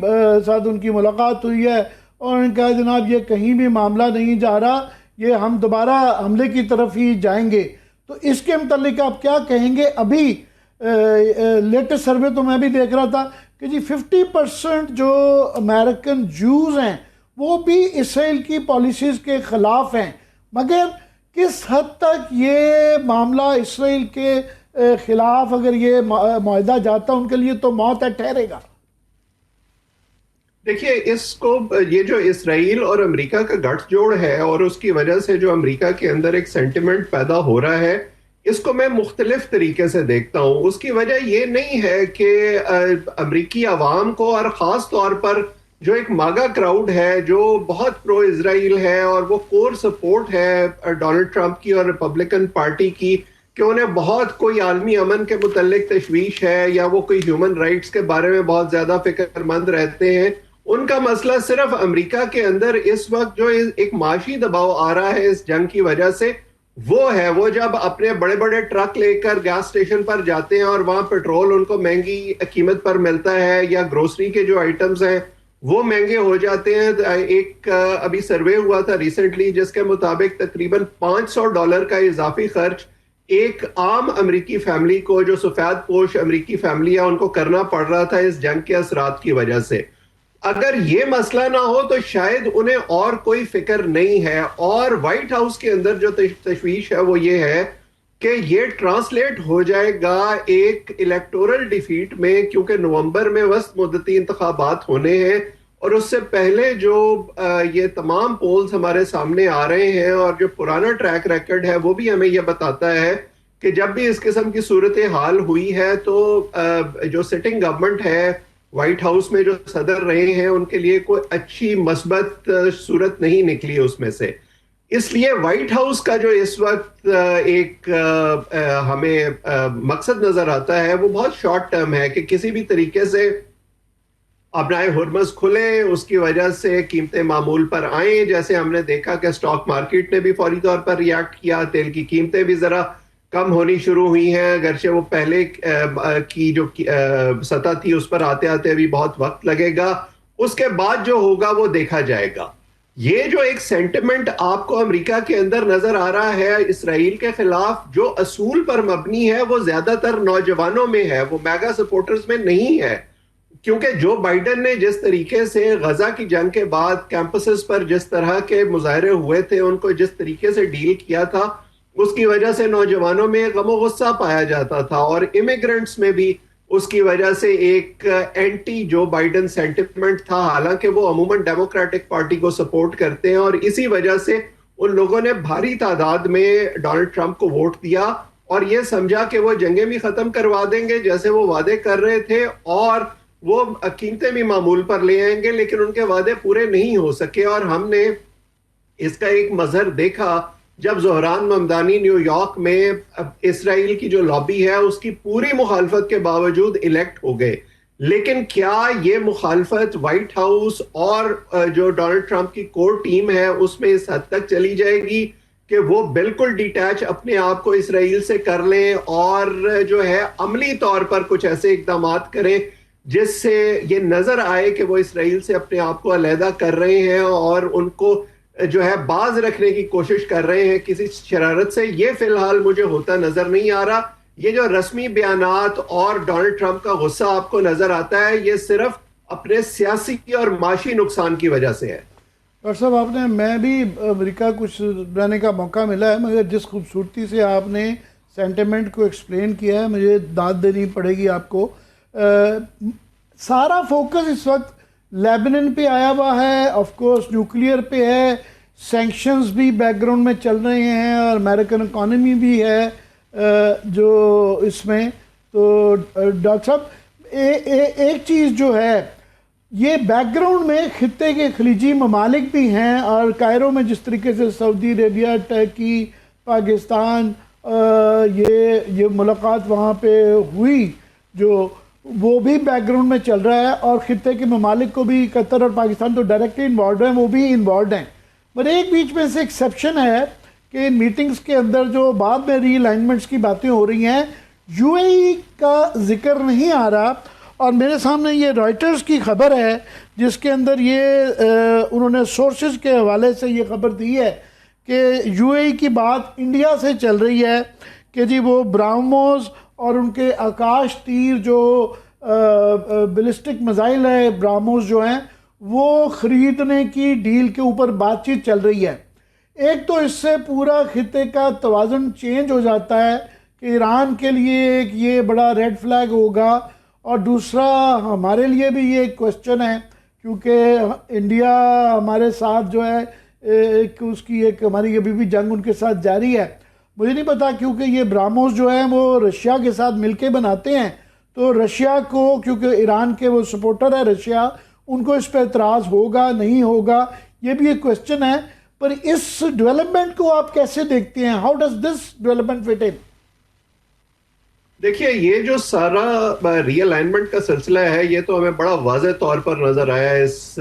ساتھ ان کی ملاقات ہوئی ہے اور ان کا جناب یہ کہیں بھی معاملہ نہیں جا رہا, یہ ہم دوبارہ حملے کی طرف ہی جائیں گے. تو اس کے متعلق آپ کیا کہیں گے؟ ابھی لیٹسٹ سروے تو میں بھی دیکھ رہا تھا کہ جی 50% جو امریکن جوز ہیں وہ بھی اسرائیل کی پالیسیز کے خلاف ہیں, مگر کس حد تک یہ معاملہ اسرائیل کے خلاف اگر یہ معاہدہ جاتا ان کے لیے تو موت ہے ٹھہرے گا؟ دیکھیے اس کو یہ جو اسرائیل اور امریکہ کا گٹھ جوڑ ہے اور اس کی وجہ سے جو امریکہ کے اندر ایک سینٹیمنٹ پیدا ہو رہا ہے, اس کو میں مختلف طریقے سے دیکھتا ہوں. اس کی وجہ یہ نہیں ہے کہ امریکی عوام کو, اور خاص طور پر جو ایک ماگا کراؤڈ ہے جو بہت پرو اسرائیل ہے اور وہ کور سپورٹ ہے ڈونلڈ ٹرمپ کی اور ریپبلکن پارٹی کی, کہ انہیں بہت کوئی عالمی امن کے متعلق تشویش ہے یا وہ کوئی ہیومن رائٹس کے بارے میں بہت زیادہ فکر مند رہتے ہیں. ان کا مسئلہ صرف امریکہ کے اندر اس وقت جو ایک معاشی دباؤ آ رہا ہے اس جنگ کی وجہ سے وہ ہے. وہ جب اپنے بڑے بڑے ٹرک لے کر گیس اسٹیشن پر جاتے ہیں اور وہاں پیٹرول ان کو مہنگی قیمت پر ملتا ہے, یا گروسری کے جو آئٹمز ہیں وہ مہنگے ہو جاتے ہیں. ایک ابھی سروے ہوا تھا ریسنٹلی جس کے مطابق تقریباً $500 کا اضافی خرچ ایک عام امریکی فیملی کو, جو سفید پوش امریکی فیملی ہے, ان کو کرنا پڑ رہا تھا اس جنگ کے اثرات کی وجہ سے. اگر یہ مسئلہ نہ ہو تو شاید انہیں اور کوئی فکر نہیں ہے. اور وائٹ ہاؤس کے اندر جو تشویش ہے وہ یہ ہے کہ یہ ٹرانسلیٹ ہو جائے گا ایک الیکٹورل ڈیفیٹ میں, کیونکہ نومبر میں وسط مدتی انتخابات ہونے ہیں, اور اس سے پہلے جو یہ تمام پولز ہمارے سامنے آ رہے ہیں اور جو پرانا ٹریک ریکارڈ ہے وہ بھی ہمیں یہ بتاتا ہے کہ جب بھی اس قسم کی صورتحال ہوئی ہے تو جو سٹنگ گورنمنٹ ہے, وائٹ ہاؤس میں جو صدر رہے ہیں, ان کے لیے کوئی اچھی مثبت صورت نہیں نکلی اس میں سے. اس لیے وائٹ ہاؤس کا جو اس وقت ایک ہمیں مقصد نظر آتا ہے وہ بہت شارٹ ٹرم ہے کہ کسی بھی طریقے سے اپنا ہرمز کھلے, اس کی وجہ سے قیمتیں معمول پر آئیں. جیسے ہم نے دیکھا کہ سٹاک مارکیٹ نے بھی فوری طور پر ریاکٹ کیا, تیل کی قیمتیں بھی ذرا کم ہونی شروع ہوئی ہیں, اگرچہ وہ پہلے کی جو سطح تھی اس پر آتے آتے بھی بہت وقت لگے گا. اس کے بعد جو ہوگا وہ دیکھا جائے گا. یہ جو ایک سینٹیمنٹ آپ کو امریکہ کے اندر نظر آ رہا ہے اسرائیل کے خلاف, جو اصول پر مبنی ہے, وہ زیادہ تر نوجوانوں میں ہے, وہ میگا سپورٹرز میں نہیں ہے. کیونکہ جو بائیڈن نے جس طریقے سے غزہ کی جنگ کے بعد کیمپسز پر جس طرح کے مظاہرے ہوئے تھے ان کو جس طریقے سے ڈیل کیا تھا, اس کی وجہ سے نوجوانوں میں غم و غصہ پایا جاتا تھا, اور امیگرنٹس میں بھی اس کی وجہ سے ایک اینٹی جو بائیڈن سینٹیمنٹ تھا, حالانکہ وہ عموماً ڈیموکریٹک پارٹی کو سپورٹ کرتے ہیں. اور اسی وجہ سے ان لوگوں نے بھاری تعداد میں ڈونلڈ ٹرمپ کو ووٹ دیا اور یہ سمجھا کہ وہ جنگیں بھی ختم کروا دیں گے جیسے وہ وعدے کر رہے تھے, اور وہ قیمتیں بھی معمول پر لے آئیں گے. لیکن ان کے وعدے پورے نہیں ہو سکے, اور ہم نے اس کا ایک مظہر دیکھا جب زہران ممدانی نیو یارک میں اسرائیل کی جو لابی ہے اس کی پوری مخالفت کے باوجود الیکٹ ہو گئے. لیکن کیا یہ مخالفت وائٹ ہاؤس اور جو ڈونلڈ ٹرمپ کی کور ٹیم ہے اس میں اس حد تک چلی جائے گی کہ وہ بالکل ڈیٹیچ اپنے آپ کو اسرائیل سے کر لیں اور جو ہے عملی طور پر کچھ ایسے اقدامات کریں جس سے یہ نظر آئے کہ وہ اسرائیل سے اپنے آپ کو علیحدہ کر رہے ہیں اور ان کو جو ہے باز رکھنے کی کوشش کر رہے ہیں کسی شرارت سے؟ یہ فی الحال مجھے ہوتا نظر نہیں آ رہا. یہ جو رسمی بیانات اور ڈونلڈ ٹرمپ کا غصہ آپ کو نظر آتا ہے, یہ صرف اپنے سیاسی اور معاشی نقصان کی وجہ سے ہے. ڈاکٹر صاحب آپ نے, میں بھی امریکہ کچھ رہنے کا موقع ملا ہے, مگر جس خوبصورتی سے آپ نے سینٹیمنٹ کو ایکسپلین کیا ہے مجھے داد دینی پڑے گی آپ کو. سارا فوکس اس وقت لیبنن پہ آیا ہوا ہے, آف کورس نیوکلیئر پہ ہے, سینکشنز بھی بیک گراؤنڈ میں چل رہے ہیں, اور امریکن اکانومی بھی ہے جو اس میں. تو ڈاکٹر صاحب ایک چیز جو ہے, یہ بیک گراؤنڈ میں خطے کے خلیجی ممالک بھی ہیں, اور کائرو میں جس طریقے سے سعودی عربیہ, ٹرکی, پاکستان, یہ ملاقات وہاں پہ ہوئی جو وہ بھی بیک گراؤنڈ میں چل رہا ہے, اور خطے کے ممالک کو بھی قطر اور پاکستان تو ڈائریکٹلی انوالوڈ ہیں, وہ بھی انوالوڈ ہیں. پر ایک بیچ میں سے ایکسیپشن ہے کہ ان میٹنگز کے اندر جو بعد میں ری الائنمنٹس کی باتیں ہو رہی ہیں, یو اے ای کا ذکر نہیں آ رہا. اور میرے سامنے یہ رائٹرز کی خبر ہے جس کے اندر یہ انہوں نے سورسز کے حوالے سے یہ خبر دی ہے کہ یو اے ای کی بات انڈیا سے چل رہی ہے کہ جی وہ برہموز اور ان کے آکاش تیر جو بیلسٹک میزائل ہے برہموز جو ہیں وہ خریدنے کی ڈیل کے اوپر بات چیت چل رہی ہے. ایک تو اس سے پورا خطے کا توازن چینج ہو جاتا ہے کہ ایران کے لیے ایک یہ بڑا ریڈ فلیگ ہوگا, اور دوسرا ہمارے لیے بھی یہ ایک کوشچن ہے کیونکہ انڈیا ہمارے ساتھ جو ہے ایک اس کی ایک ہماری ابھی بھی جنگ ان کے ساتھ جاری ہے. مجھے نہیں پتا کیونکہ یہ برہموز جو ہیں وہ رشیا کے ساتھ مل کے بناتے ہیں, تو رشیا کو کیونکہ ایران کے وہ سپورٹر ہے رشیا, ان کو اس پہ اعتراض ہوگا نہیں ہوگا, یہ بھی ایک کوشچن ہے. پر اس ڈیولپمنٹ کو آپ کیسے دیکھتے ہیں؟ How does this development fit in? دیکھیے یہ جو سارا ری الائنمنٹ کا سلسلہ ہے یہ تو ہمیں بڑا واضح طور پر نظر آیا اس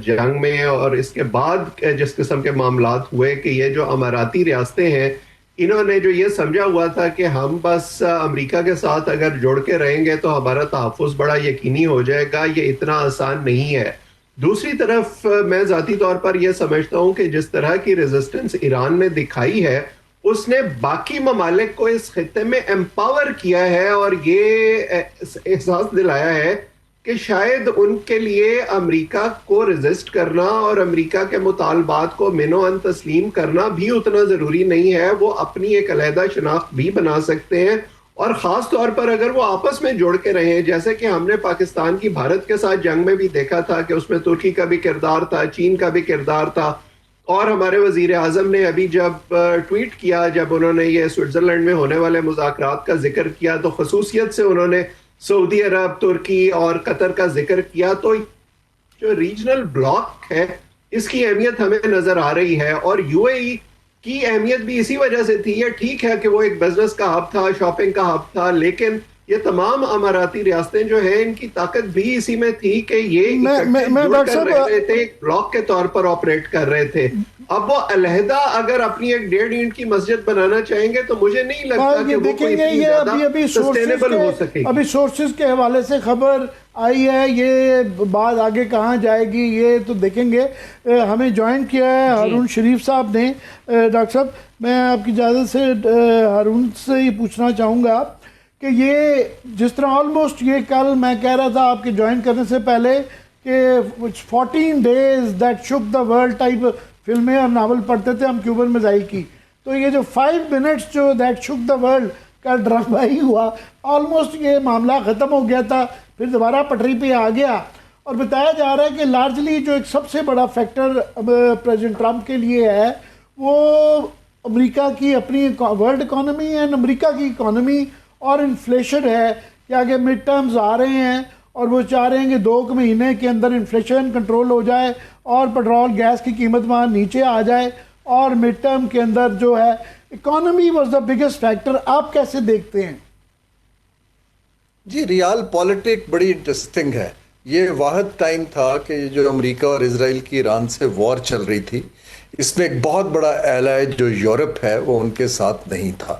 جنگ میں, اور اس کے بعد جس قسم کے معاملات ہوئے کہ یہ جو اماراتی ریاستیں ہیں انہوں نے جو یہ سمجھا ہوا تھا کہ ہم بس امریکہ کے ساتھ اگر جڑ کے رہیں گے تو ہمارا تحفظ بڑا یقینی ہو جائے گا, یہ اتنا آسان نہیں ہے. دوسری طرف میں ذاتی طور پر یہ سمجھتا ہوں کہ جس طرح کی ریزسٹنس ایران نے دکھائی ہے اس نے باقی ممالک کو اس خطے میں امپاور کیا ہے اور یہ احساس دلایا ہے کہ شاید ان کے لیے امریکہ کو ریزسٹ کرنا اور امریکہ کے مطالبات کو منو ان تسلیم کرنا بھی اتنا ضروری نہیں ہے. وہ اپنی ایک علیحدہ شناخت بھی بنا سکتے ہیں, اور خاص طور پر اگر وہ آپس میں جڑ کے رہیں, جیسے کہ ہم نے پاکستان کی بھارت کے ساتھ جنگ میں بھی دیکھا تھا کہ اس میں ترکی کا بھی کردار تھا, چین کا بھی کردار تھا. اور ہمارے وزیر اعظم نے ابھی جب ٹویٹ کیا, جب انہوں نے یہ سوئٹزرلینڈ میں ہونے والے مذاکرات کا ذکر کیا, تو خصوصیت سے انہوں نے سعودی عرب, ترکی اور قطر کا ذکر کیا. تو جو ریجنل بلاک ہے اس کی اہمیت ہمیں نظر آ رہی ہے, اور یو اے ای کی اہمیت بھی اسی وجہ سے تھی. یہ ٹھیک ہے کہ وہ ایک بزنس کا ہب تھا, شاپنگ کا ہب تھا, لیکن یہ تمام اماراتی ریاستیں جو ہیں ان کی طاقت بھی اسی میں تھی کہ یہ ایک بلاک کے طور پر آپریٹ کر رہے تھے. اب وہ علیحدہ اگر اپنی ایک 1.5 اینٹ کی مسجد بنانا چاہیں گے تو مجھے نہیں لگتا کہ وہ کوئی اتنی زیادہ سسٹینیبل ہو سکے. ابھی سورسز کے حوالے سے خبر آئی ہے, یہ بات آگے کہاں جائے گی یہ تو دیکھیں گے. ہمیں جوائن کیا ہے ہارون شریف صاحب نے. ڈاکٹر صاحب, میں آپ کی اجازت سے ہارون سے یہ پوچھنا چاہوں گا کہ یہ جس طرح آلموسٹ یہ کل میں کہہ رہا تھا آپ کے جوائن کرنے سے پہلے کہ 14 days that shook the world type فلمیں اور ناول پڑھتے تھے ہم کیوبن میزائل کی, تو یہ جو 5 minutes جو that shook the world کا ڈرامہ ہی ہوا, آلموسٹ یہ معاملہ ختم ہو گیا تھا, پھر دوبارہ پٹری پہ آ گیا. اور بتایا جا رہا ہے کہ لارجلی جو ایک سب سے بڑا فیکٹر اب پریزیڈنٹ ٹرمپ کے لیے ہے وہ امریکہ کی اپنی ورلڈ اکانومی اینڈ امریکہ کی اکانومی اور انفلیشن ہے کہ آگے مڈ ٹرمز آ رہے ہیں اور وہ چاہ رہے ہیں کہ 2 مہینے کے اندر انفلیشن کنٹرول ہو جائے اور پیٹرول گیس کی قیمت وہاں نیچے آ جائے, اور مڈ ٹرم کے اندر جو ہے economy was the biggest factor. آپ کیسے دیکھتے ہیں؟ جی, ریال پالیٹک بڑی انٹرسٹنگ ہے. یہ واحد ٹائم تھا کہ جو امریکہ اور اسرائیل کی ایران سے وار چل رہی تھی, اس میں ایک بہت بڑا ایلائی جو یورپ ہے وہ ان کے ساتھ نہیں تھا.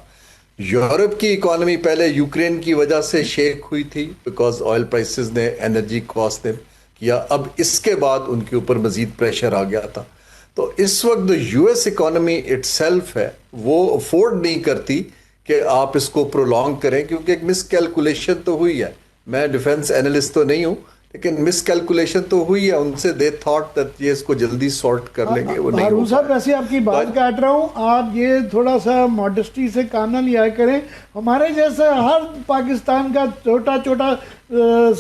یورپ کی اکانومی پہلے یوکرین کی وجہ سے شیک ہوئی تھی بیکاز آئل پرائسز نے, انرجی کاسٹ نے کیا. اب اس کے بعد ان کے اوپر مزید پریشر آ گیا تھا. تو اس وقت جو U S economy it self ہے وہ افورڈ نہیں کرتی کہ آپ اس کو پرولونگ کریں, کیونکہ ایک مس کیلکولیشن تو ہوئی ہے. میں ڈیفنس اینالسٹ تو نہیں ہوں, لیکن مس کیلکولیشن تو ہوئی ہے ان سے. دے تھاٹ دیٹ یہ اس کو جلدی سارٹ کر لیں گے, وہ نہیں. ہارون صاحب, ویسے آپ کی بات کاٹ رہا ہوں, آپ یہ تھوڑا سا ماڈسٹی سے کام نہ لیا کریں. ہمارے جیسا ہر پاکستان کا چھوٹا چھوٹا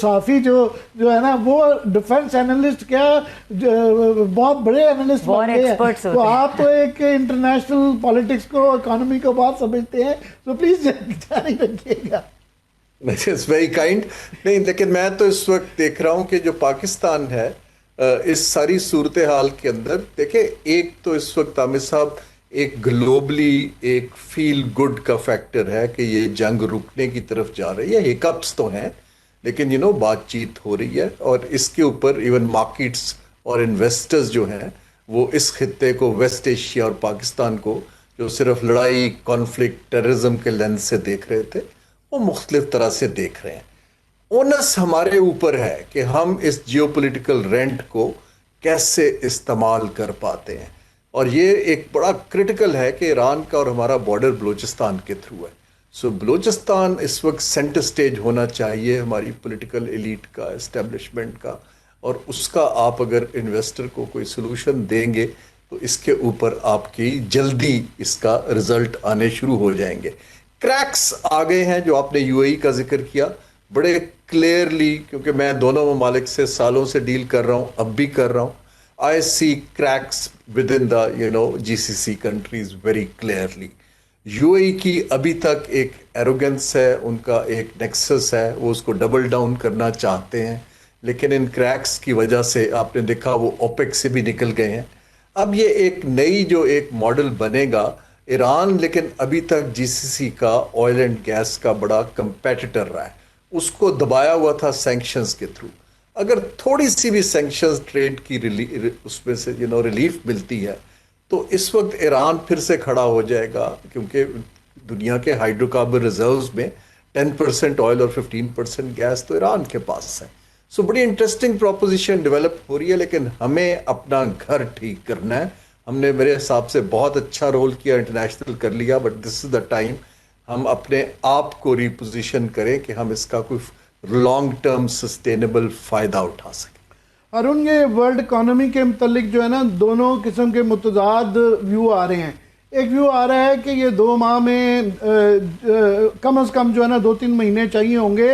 صحافی جو ہے نا وہ ڈیفنس اینالسٹ کیا بہت بڑے اینالسٹ بن گئے ہیں, تو آپ ایک انٹرنیشنل پالیٹکس کو, اکانومی کو بہت سمجھتے ہیں, تو پلیز جاری رکھیے گا. It's very kind. نہیں, لیکن میں تو اس وقت دیکھ رہا ہوں کہ جو پاکستان ہے اس ساری صورتحال کے اندر, دیکھیں ایک تو اس وقت عامر صاحب ایک گلوبلی ایک فیل گڈ کا فیکٹر ہے کہ یہ جنگ رکنے کی طرف جا رہی ہے. ہیکپس تو ہیں لیکن بات چیت ہو رہی ہے, اور اس کے اوپر ایون مارکیٹس اور انویسٹرز جو ہیں وہ اس خطے کو, ویسٹ ایشیا اور پاکستان کو, جو صرف لڑائی, کانفلکٹ, ٹیررزم کے لینس سے دیکھ رہے تھے, وہ مختلف طرح سے دیکھ رہے ہیں. اونس ہمارے اوپر ہے کہ ہم اس جیو پولیٹیکل رینٹ کو کیسے استعمال کر پاتے ہیں, اور یہ ایک بڑا کرٹیکل ہے کہ ایران کا اور ہمارا بارڈر بلوچستان کے تھرو ہے. سو بلوچستان اس وقت سینٹر سٹیج ہونا چاہیے ہماری پولیٹیکل ایلیٹ کا, اسٹیبلشمنٹ کا, اور اس کا آپ اگر انویسٹر کو کوئی سلوشن دیں گے تو اس کے اوپر آپ کی جلدی اس کا رزلٹ آنے شروع ہو جائیں گے. کریکس آ گئے ہیں جو آپ نے یو اے ای کا ذکر کیا بڑے کلیئرلی, کیونکہ میں دونوں ممالک سے سالوں سے ڈیل کر رہا ہوں, اب بھی کر رہا ہوں. I see cracks within the G C C countries very clearly. U A E کی ابھی تک ایک ایروگنس ہے, ان کا ایک نیکسس ہے, وہ اس کو ڈبل ڈاؤن کرنا چاہتے ہیں, لیکن ان کریکس کی وجہ سے آپ نے دیکھا وہ اوپیک سے بھی نکل گئے ہیں. اب یہ ایک نئی جو ایک ماڈل بنے گا ایران, لیکن ابھی تک جی سی سی کا آئل اینڈ گیس کا بڑا کمپیٹیٹر رہا ہے, اس کو دبایا ہوا تھا سینکشنز کے تھرو. اگر تھوڑی سی بھی سینکشنز ٹریڈ کی اس میں سے ریلیف ملتی ہے تو اس وقت ایران پھر سے کھڑا ہو جائے گا, کیونکہ دنیا کے ہائیڈرو کاربن ریزروز میں 10% آئل اور 15% گیس تو ایران کے پاس ہے. سو بڑی انٹرسٹنگ پروپوزیشن ڈیولپ ہو رہی ہے, لیکن ہمیں اپنا گھر ٹھیک کرنا ہے, ہم نے میرے حساب سے بہت اچھا رول کیا, انٹرنیشنل کر لیا, but this is the time ہم اپنے آپ کو ریپوزیشن کریں کہ ہم اس کا کوئی لانگ ٹرم سسٹینیبل فائدہ اٹھا سکیں. ارون, یہ ورلڈ اکانومی کے متعلق جو ہے نا دونوں قسم کے متضاد ویو آ رہے ہیں. ایک ویو آ رہا ہے کہ یہ 2 ماہ میں کم از کم جو ہے نا 2-3 مہینے چاہیے ہوں گے,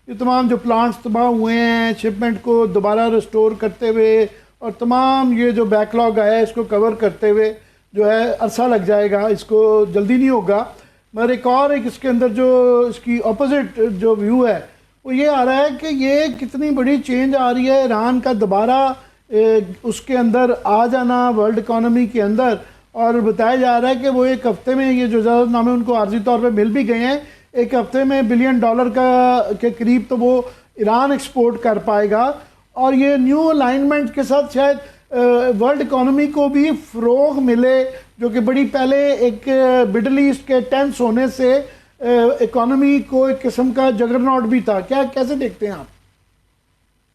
یہ تمام جو پلانٹس تباہ ہوئے ہیں شپمنٹ کو دوبارہ ریسٹور کرتے ہوئے اور تمام یہ جو بیک لاگ آیا ہے اس کو کور کرتے ہوئے جو ہے عرصہ لگ جائے گا, اس کو جلدی نہیں ہوگا. مگر ایک اس کے اندر جو اس کی اپوزٹ جو ویو ہے وہ یہ آ رہا ہے کہ یہ کتنی بڑی چینج آ رہی ہے ایران کا دوبارہ اس کے اندر آ جانا ورلڈ اکانومی کے اندر, اور بتایا جا رہا ہے کہ وہ ایک ہفتے میں یہ جو اجازت نامے ان کو عارضی طور پہ مل بھی گئے ہیں, ایک ہفتے میں $1 بلین کے قریب تو وہ ایران ایکسپورٹ کر پائے گا. اور یہ نیو الائنمنٹ کے ساتھ شاید ورلڈ اکانومی کو بھی فروغ ملے, جو کہ بڑی پہلے ایک مڈل ایسٹ کے ٹینس ہونے سے اکانومی کو ایک قسم کا جگرناٹ بھی تھا. کیسے دیکھتے ہیں آپ؟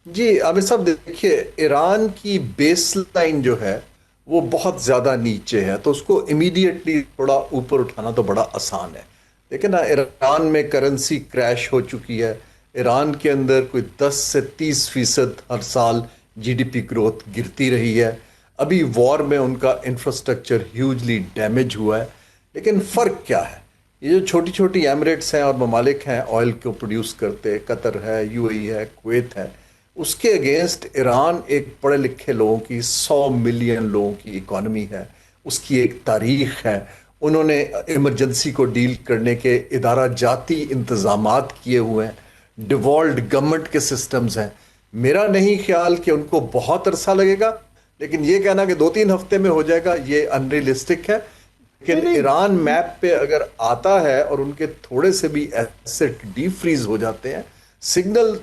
جی عامر صاحب دیکھیے, ایران کی بیس لائن جو ہے وہ بہت زیادہ نیچے ہے, تو اس کو امیڈیٹلی تھوڑا اوپر اٹھانا تو بڑا آسان ہے. لیکن ایران میں کرنسی کریش ہو چکی ہے, ایران کے اندر کوئی 10 سے 30% ہر سال GDP گروتھ گرتی رہی ہے. ابھی وار میں ان کا انفراسٹرکچر ہیوجلی ڈیمیج ہوا ہے. لیکن فرق کیا ہے, یہ جو چھوٹی چھوٹی ایمریٹس ہیں اور ممالک ہیں آئل کو پروڈیوس کرتے, قطر ہے, UAE ہے, کویت ہے, اس کے اگینسٹ ایران ایک پڑھے لکھے لوگوں کی 100 ملین لوگوں کی اکانومی ہے, اس کی ایک تاریخ ہے. انہوں نے ایمرجنسی کو ڈیل کرنے کے ادارہ جاتی انتظامات کیے ہوئے ہیں, ڈیوالوڈ گورنمنٹ کے سسٹمز ہیں. میرا نہیں خیال کہ ان کو بہت عرصہ لگے گا, لیکن یہ کہنا کہ 2-3 ہفتے میں ہو جائے گا یہ ان ریئلسٹک ہے. لیکن ایران میپ پہ اگر آتا ہے اور ان کے تھوڑے سے بھی ایسٹ ڈی فریز ہو جاتے ہیں, سگنل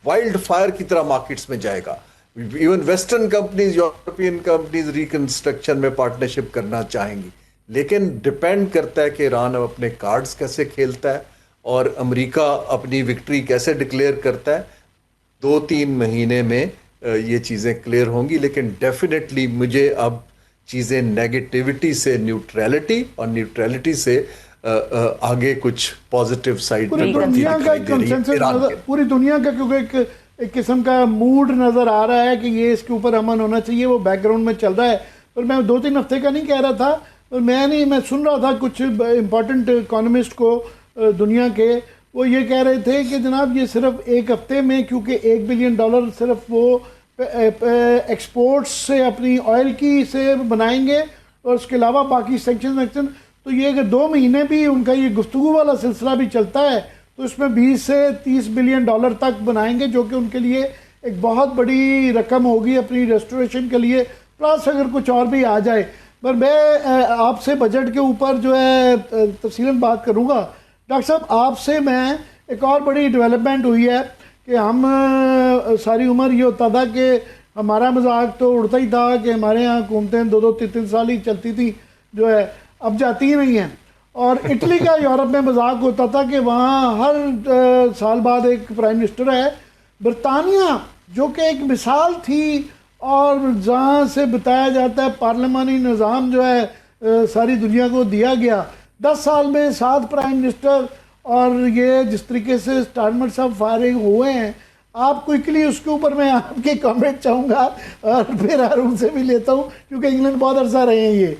وائلڈ فائر کی طرح مارکیٹس میں جائے گا. Even western companies, European companies reconstruction میں پارٹنرشپ کرنا چاہیں گی, لیکن ڈپینڈ کرتا ہے کہ ایران اب اپنے کارڈز کیسے کھیلتا ہے اور امریکہ اپنی وکٹری کیسے ڈکلیئر کرتا ہے. 2-3 مہینے میں یہ چیزیں کلیئر ہوں گی, لیکن ڈیفینیٹلی مجھے اب چیزیں نیگیٹیوٹی سے نیوٹریلٹی اور نیوٹریلٹی سے آگے کچھ پازیٹیو سائیڈ پوری دنیا کا پوری دنیا کا کیونکہ ایک قسم کا موڈ نظر آ رہا ہے کہ یہ اس کے اوپر امن ہونا چاہیے, وہ بیک گراؤنڈ میں چل رہا ہے. پر میں 2-3 ہفتے کا نہیں کہہ رہا تھا, میں سن رہا تھا کچھ امپورٹنٹ اکانومسٹ کو دنیا کے, وہ یہ کہہ رہے تھے کہ جناب یہ صرف ایک ہفتے میں, کیونکہ $1 بلین صرف وہ ایکسپورٹس سے اپنی آئل کی سے بنائیں گے اور اس کے علاوہ باقی سینکشن, تو یہ اگر 2 مہینے بھی ان کا یہ گفتگو والا سلسلہ بھی چلتا ہے تو اس میں $20 سے $30 بلین تک بنائیں گے, جو کہ ان کے لیے ایک بہت بڑی رقم ہوگی اپنی ریسٹوریشن کے لیے, پلس اگر کچھ اور بھی آ جائے. پر میں آپ سے بجٹ کے اوپر جو ہے تفصیلاً بات کروں گا. ڈاکٹر صاحب آپ سے میں ایک اور بڑی ڈیولپمنٹ ہوئی ہے کہ ہم ساری عمر یہ ہوتا تھا کہ ہمارا مذاق تو اڑتا ہی تھا کہ ہمارے ہاں حکومتیں 2-3 سال ہی چلتی تھی جو ہے, اب جاتی ہی نہیں ہیں. اور اٹلی کا یورپ میں مذاق ہوتا تھا کہ وہاں ہر سال بعد ایک پرائم منسٹر ہے. برطانیہ جو کہ ایک مثال تھی اور جہاں سے بتایا جاتا ہے پارلیمانی نظام جو ہے ساری دنیا کو دیا گیا, 10 سال میں 7 پرائم منسٹر, اور یہ جس طریقے سے اسٹارمر صاحب فارغ ہوئے ہیں, آپ کوئکلی اس کے اوپر میں آپ کے کامنٹ چاہوں گا اور پھر ہارون سے بھی لیتا ہوں کیونکہ انگلینڈ بہت عرصہ رہے ہیں. یہ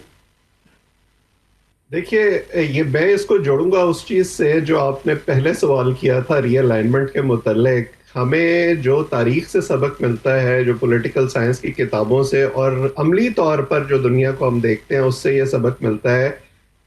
دیکھیے, یہ میں اس کو جوڑوں گا اس چیز سے جو آپ نے پہلے سوال کیا تھا ری الائنمنٹ کے متعلق. ہمیں جو تاریخ سے سبق ملتا ہے, جو پولیٹیکل سائنس کی کتابوں سے اور عملی طور پر جو دنیا کو ہم دیکھتے ہیں, اس سے یہ سبق ملتا ہے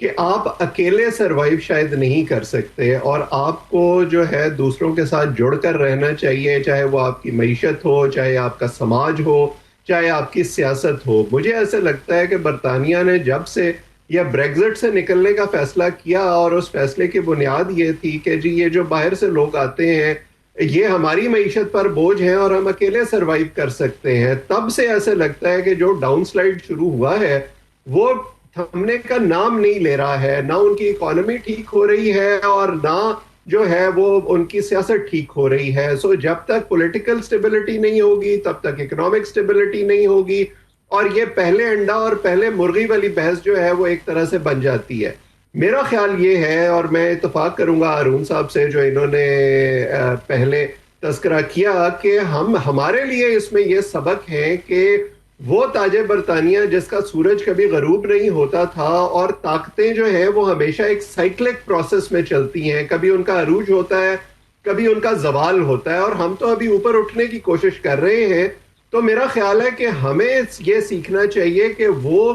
کہ آپ اکیلے سروائیو شاید نہیں کر سکتے, اور آپ کو جو ہے دوسروں کے ساتھ جڑ کر رہنا چاہیے, چاہے وہ آپ کی معیشت ہو, چاہے آپ کا سماج ہو, چاہے آپ کی سیاست ہو. مجھے ایسے لگتا ہے کہ برطانیہ نے جب سے یا بریگزٹ سے نکلنے کا فیصلہ کیا, اور اس فیصلے کی بنیاد یہ تھی کہ جی یہ جو باہر سے لوگ آتے ہیں یہ ہماری معیشت پر بوجھ ہیں اور ہم اکیلے سروائیو کر سکتے ہیں, تب سے ایسے لگتا ہے کہ جو ڈاؤن سلائیڈ شروع ہوا ہے وہ تھمنے کا نام نہیں لے رہا ہے. نہ ان کی اکانومی ٹھیک ہو رہی ہے اور نہ جو ہے وہ ان کی سیاست ٹھیک ہو رہی ہے. سو جب تک پولیٹیکل سٹیبلٹی نہیں ہوگی تب تک اکنامک سٹیبلٹی نہیں ہوگی, اور یہ پہلے انڈا اور پہلے مرغی والی بحث جو ہے وہ ایک طرح سے بن جاتی ہے. میرا خیال یہ ہے, اور میں اتفاق کروں گا ہارون صاحب سے جو انہوں نے پہلے تذکرہ کیا, کہ ہمارے لیے اس میں یہ سبق ہے کہ وہ تاج برطانیہ جس کا سورج کبھی غروب نہیں ہوتا تھا, اور طاقتیں جو ہیں وہ ہمیشہ ایک سائیکلک پروسیس میں چلتی ہیں, کبھی ان کا عروج ہوتا ہے, کبھی ان کا زوال ہوتا ہے, اور ہم تو ابھی اوپر اٹھنے کی کوشش کر رہے ہیں. تو میرا خیال ہے کہ ہمیں یہ سیکھنا چاہیے کہ وہ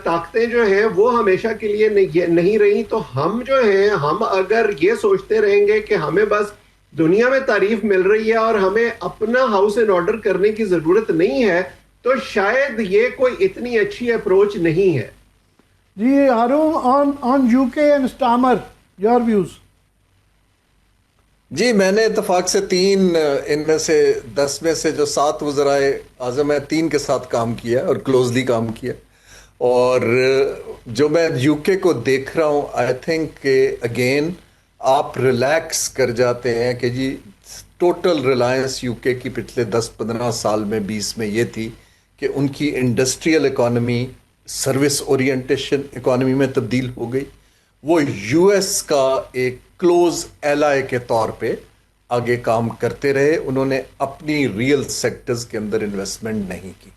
طاقتیں جو ہیں وہ ہمیشہ کے لیے نہیں رہیں. تو ہم جو ہیں, ہم اگر یہ سوچتے رہیں گے کہ ہمیں بس دنیا میں تعریف مل رہی ہے اور ہمیں اپنا ہاؤس ان آرڈر کرنے کی ضرورت نہیں ہے, تو شاید یہ کوئی اتنی اچھی اپروچ نہیں ہے. جی ہارون, آن یو کے اینڈ اسٹارمر, یور ویوز. جی میں نے اتفاق سے 3 ان میں سے 10 میں سے جو 7 وزرائے اعظم ہے 3 کے ساتھ کام کیا اور کلوزلی کام کیا, اور جو میں یو کے کو دیکھ رہا ہوں آئی تھنک کہ اگین آپ ریلیکس کر جاتے ہیں کہ جی ٹوٹل ریلائنس یو کے کی پچھلے 10-15 سال میں 20 میں یہ تھی کہ ان کی industrial economy service orientation economy میں تبدیل ہو گئی. وہ یو ایس کا ایک کلوز ایلائی کے طور پہ آگے کام کرتے رہے, انہوں نے اپنی ریئل سیکٹرز کے اندر انویسٹمنٹ نہیں کی.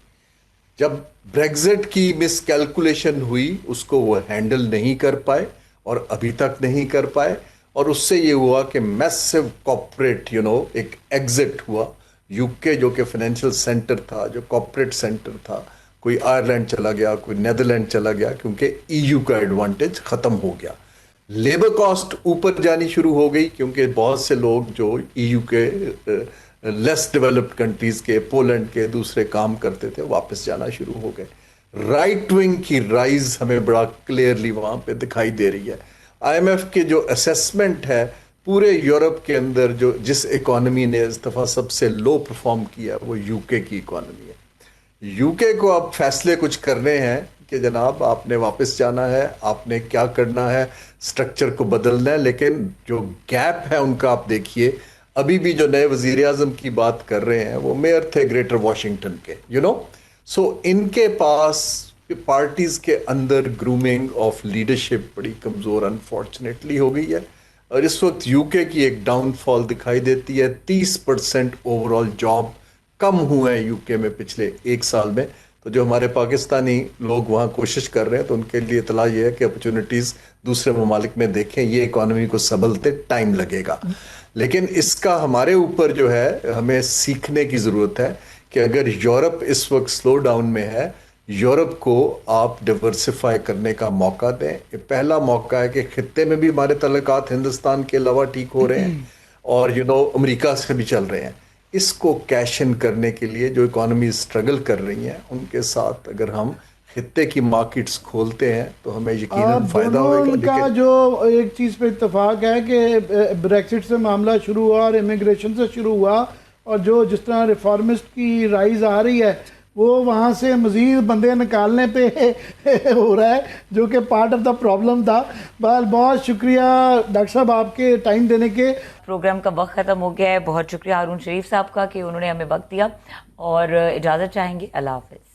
جب بریگزٹ کی مس کیلکولیشن ہوئی اس کو وہ ہینڈل نہیں کر پائے اور ابھی تک نہیں کر پائے, اور اس سے یہ ہوا کہ میسو کارپوریٹ ایک ایگزٹ ہوا. یو کے جو کہ فائنینشیل سینٹر تھا, جو کارپوریٹ سینٹر تھا, کوئی آئرلینڈ چلا گیا, کوئی نیدرلینڈ چلا گیا, کیونکہ ای یو کا ایڈوانٹیج ختم ہو گیا. لیبر کاسٹ اوپر جانی شروع ہو گئی کیونکہ بہت سے لوگ جو ای یو کے لیس ڈیولپڈ کنٹریز کے, پولینڈ کے دوسرے کام کرتے تھے واپس جانا شروع ہو گئے. رائٹ ونگ کی رائز ہمیں بڑا کلیئرلی وہاں پہ دکھائی دے رہی ہے. آئی ایم ایف کے جو اسیسمنٹ ہے پورے یورپ کے اندر جس اکانومی نے اس دفعہ سب سے لو پرفارم کیا وہ یو کے کی اکانومی ہے. یو کے کو اب فیصلے کچھ کرنے ہیں کہ جناب آپ نے واپس جانا ہے, آپ نے کیا کرنا ہے, سٹرکچر کو بدلنا ہے. لیکن جو گیپ ہے ان کا آپ دیکھیے, ابھی بھی جو نئے وزیر اعظم کی بات کر رہے ہیں وہ میئر تھے گریٹر واشنگٹن کے, سو ان کے پاس پارٹیز کے اندر گرومنگ آف لیڈرشپ بڑی کمزور انفارچونیٹلی ہو گئی ہے, اور اس وقت یو کے کی ایک ڈاؤن فال دکھائی دیتی ہے. 30% اوور آل جاب کم ہوئے ہیں یو کے میں پچھلے 1 سال میں. تو جو ہمارے پاکستانی لوگ وہاں کوشش کر رہے ہیں تو ان کے لیے اطلاع یہ ہے کہ اپرچونٹیز دوسرے ممالک میں دیکھیں, یہ اکانومی کو سنبھلتے ٹائم لگے گا. لیکن اس کا ہمارے اوپر جو ہے ہمیں سیکھنے کی ضرورت ہے کہ اگر یورپ اس وقت سلو ڈاؤن میں ہے, یورپ کو آپ ڈیورسیفائی کرنے کا موقع دیں. یہ پہلا موقع ہے کہ خطے میں بھی ہمارے تعلقات ہندوستان کے علاوہ ٹھیک ہو رہے ہیں اور امریکہ سے بھی چل رہے ہیں. اس کو کیش ان کرنے کے لیے جو اکانومی سٹرگل کر رہی ہیں ان کے ساتھ اگر ہم خطے کی مارکیٹس کھولتے ہیں تو ہمیں یقیناً فائدہ ہوگا. ان کا جو ایک چیز پہ اتفاق ہے کہ بریکسٹ سے معاملہ شروع ہوا اور امیگریشن سے شروع ہوا, اور جو جس طرح ریفارمسٹ کی رائز آ رہی ہے وہ وہاں سے مزید بندے نکالنے پہ ہو رہا ہے, جو کہ پارٹ آف دا پرابلم تھا. بہت شکریہ ڈاکٹر صاحب آپ کے ٹائم دینے کے. پروگرام کا وقت ختم ہو گیا ہے. بہت شکریہ ہارون شریف صاحب کا کہ انہوں نے ہمیں وقت دیا, اور اجازت چاہیں گے. اللہ حافظ.